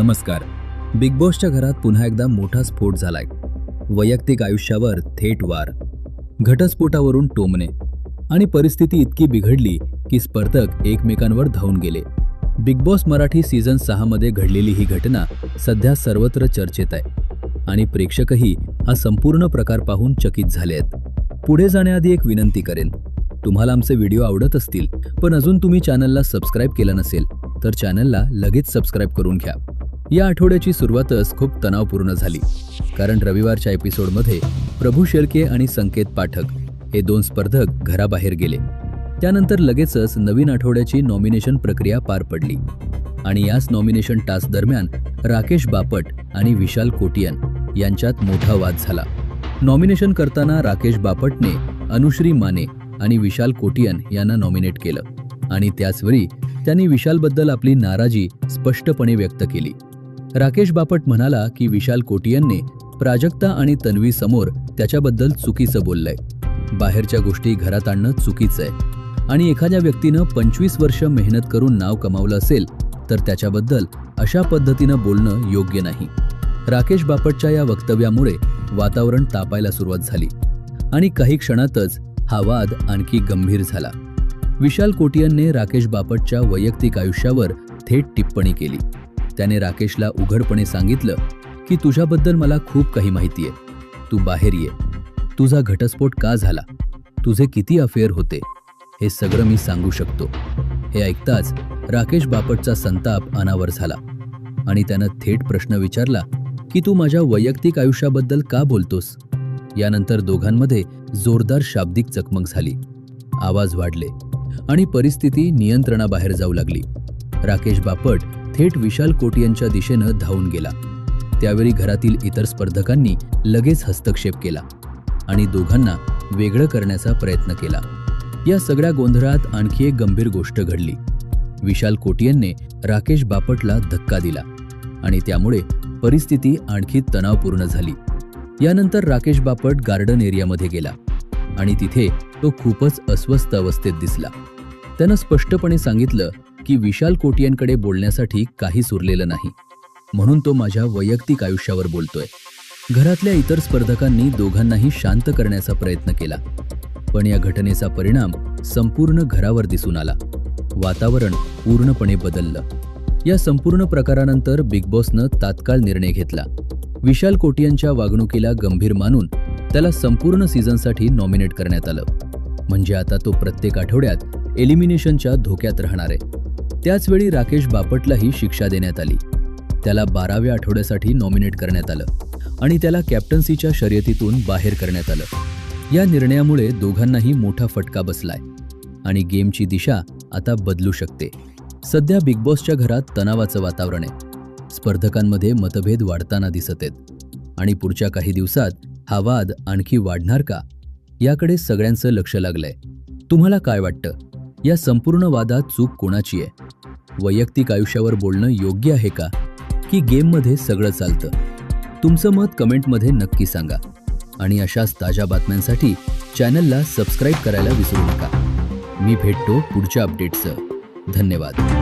नमस्कार. बिग बॉसच्या घरात पुन्हा एकदा मोठा स्फोट झालाय. वैयक्तिक आयुष्यावर थेट वार, घटस्फोटावरून टोमणे आणि परिस्थिती इतकी बिघडली की स्पर्धक एकमेकांवर धावून गेले. बिग बॉस मराठी सीझन 6 मध्ये घडलेली ही घटना सध्या सर्वत्र चर्चेत आहे आणि प्रेक्षकही हा संपूर्ण प्रकार पाहून चकित झाले आहेत. पुढे जाण्याआधी एक विनंती करेन, तुम्हाला आमचे व्हिडिओ आवडत असतील पण अजून तुम्ही चॅनलला सबस्क्राईब केलं नसेल तर चॅनलला लगेच सबस्क्राईब करून घ्या. या आठवड्याची सुरुवातच खूप तणावपूर्ण झाली, कारण रविवारच्या एपिसोडमध्ये प्रभू शेळके आणि संकेत पाठक हे दोन स्पर्धक घराबाहेर गेले. त्यानंतर लगेचच नवीन आठवड्याची नॉमिनेशन प्रक्रिया पार पडली आणि याच नॉमिनेशन टास्क दरम्यान राकेश बापट आणि विशाल कोटियन यांच्यात मोठा वाद झाला. नॉमिनेशन करताना राकेश बापटने अनुश्री माने आणि विशाल कोटियन यांना नॉमिनेट केलं आणि त्याचवेळी त्यांनी विशालबद्दल आपली नाराजी स्पष्टपणे व्यक्त केली. राकेश बापट म्हणाला की विशाल कोटियनने प्राजक्ता आणि तन्वी समोर त्याच्याबद्दल चुकीचं बोललंय. बाहेरच्या गोष्टी घरात आणणं चुकीचं आहे आणि एखाद्या व्यक्तीनं 25 वर्ष मेहनत करून नाव कमावलं असेल तर त्याच्याबद्दल अशा पद्धतीनं बोलणं योग्य नाही. राकेश बापटच्या या वक्तव्यामुळे वातावरण तापायला सुरुवात झाली आणि काही क्षणातच हा वाद आणखी गंभीर झाला. विशाल कोटियनने राकेश बापटच्या वैयक्तिक आयुष्यावर थेट टिप्पणी केली. त्याने राकेशला उघडपणे सांगितलं की तुझ्याबद्दल मला खूप काही माहिती आहे, तू बाहेर ये, तुझा घटस्फोट का झाला, तुझे किती अफेअर होते, हे सगळं मी सांगू शकतो. हे ऐकताच राकेश बापटचा संताप अनावर झाला आणि त्यानं थेट प्रश्न विचारला की तू माझ्या वैयक्तिक आयुष्याबद्दल का बोलतोस. यानंतर दोघांमध्ये जोरदार शाब्दिक चकमक झाली. आवाज वाढले आणि परिस्थिती नियंत्रणाबाहेर जाऊ लागली. राकेश बापट थेट विशाल कोटियनच्या दिशेनं धावून गेला. त्यावेळी घरातील इतर स्पर्धकांनी लगेच हस्तक्षेप केला आणि दोघांना वेगळं करण्याचा प्रयत्न केला. या सगळ्या गोंधळात आणखी एक गंभीर गोष्ट घडली. विशाल कोटियनने राकेश बापटला धक्का दिला आणि त्यामुळे परिस्थिती आणखी तणावपूर्ण झाली. यानंतर राकेश बापट गार्डन एरियामध्ये गेला आणि तिथे तो खूपच अस्वस्थ अवस्थेत दिसला. त्यानं स्पष्टपणे सांगितलं की विशाल कोटियनकडे बोलण्यासाठी काहीच उरलेलं नाही, म्हणून तो माझ्या वैयक्तिक आयुष्यावर बोलतोय. घरातल्या इतर स्पर्धकांनी दोघांनाही शांत करण्याचा प्रयत्न केला, पण या घटनेचा परिणाम संपूर्ण घरावर दिसून आला. वातावरण पूर्णपणे बदललं. या संपूर्ण प्रकारानंतर बिग बॉसनं तात्काळ निर्णय घेतला. विशाल कोटियनच्या वागणुकीला गंभीर मानून त्याला संपूर्ण सीझनसाठी नॉमिनेट करण्यात आलं. म्हणजे आता तो प्रत्येक आठवड्यात एलिमिनेशनच्या धोक्यात राहणार आहे. त्याचवेळी राकेश बापटलाही शिक्षा देण्यात आली. त्याला 12व्या आठवड्यासाठी नॉमिनेट करण्यात आलं आणि त्याला कॅप्टन्सीच्या शर्यतीतून बाहेर करण्यात आलं. या निर्णयामुळे दोघांनाही मोठा फटका बसलाय आणि गेमची दिशा आता बदलू शकते. सध्या बिग बॉसच्या घरात तणावाचं वातावरण आहे. स्पर्धकांमध्ये मतभेद वाढताना दिसत आहेत आणि पुढच्या काही दिवसात हा वाद आणखी वाढणार का, याकडे सगळ्यांचं लक्ष लागलंय. तुम्हाला काय वाटतं, या संपूर्ण वादात चूक कोणाची आहे? वैयक्तिक आयुष्यावर बोलणं योग्य आहे का, की गेममध्ये सगळं चालतं? तुमचं मत कमेंटमध्ये नक्की सांगा आणि अशाच ताज्या बातम्यांसाठी चॅनलला सबस्क्राईब करायला विसरू नका. मी भेटतो पुढच्या अपडेट्सचं. धन्यवाद.